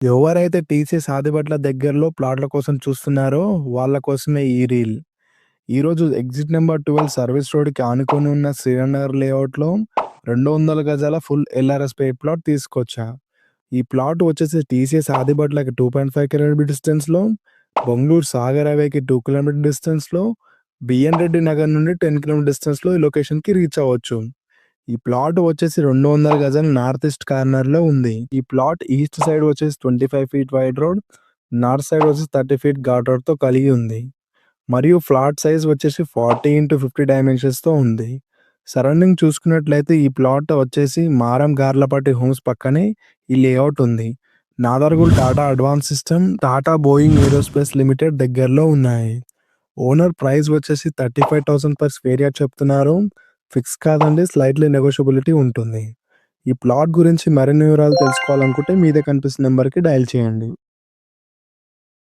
ఎవరైతే టీసీఎస్ ఆదిబట్ల దగ్గరలో ప్లాట్ల కోసం చూస్తున్నారో వాళ్ళ కోసమే ఈ రీల్. ఈరోజు ఎగ్జిట్ నెంబర్ 12 సర్వీస్ రోడ్‌కి ఆనుకొని ఉన్న శ్రీనగర్ లేఅవుట్‌లో 200 గజాల ఫుల్ ఎల్ఆర్ఎస్ పెయిడ్ ప్లాట్ తీసుకొచ్చా. ఈ ప్లాట్ వచ్చేసి టీసీఎస్ ఆదిబట్లకి 2.5 కిలోమీటర్ డిస్టెన్స్‌లో, బెంగుళూరు సాగర్ హైవేకి 2 కిలోమీటర్ డిస్టెన్స్‌లో, బిఎన్ రెడ్డి నగర్ నుండి 10 కిలోమీటర్ డిస్టెన్స్‌లో ఈ లొకేషన్‌కి రీచ్ అవ్వచ్చు. ఈ ప్లాట్ వచ్చేసి 200 గజాల నార్త్ ఈస్ట్ కార్నర్‌లో ఉంది. ఈ ప్లాట్ ఈస్ట్ సైడ్ వచ్చేసి 25 feet wide road, north side వచ్చేసి 30 ఫీట్ ఘాట్ రోడ్‌తో కలిగి ఉంది. మరియు ఫ్లాట్ సైజ్ వచ్చేసి 40x50 డైమెన్షన్స్‌తో ఉంది. సరౌండింగ్ చూసుకున్నట్లయితే ఈ ప్లాట్ వచ్చేసి మారం గార్లపట్టి హోమ్స్ పక్కనే ఈ లేఅవుట్ ఉంది. Nadargul Tata advance system, Tata Boeing aerospace limited దగ్గరలో ఉన్నాయి. ఓనర్ ప్రైస్ వచ్చేసి 35,000 పర్ స్క్వేర్ యార్డ్ చెప్తున్నారు. ఫిక్స్ కాదండి, స్లైట్లీ నెగోషియబిలిటీ ఉంటుంది. ఈ ప్లాట్ గురించి మరిన్ని వివరాలు తెలుసుకోవాలనుకుంటే మీదే కనిపిస్తున్న నెంబర్‌కి డయల్ చేయండి.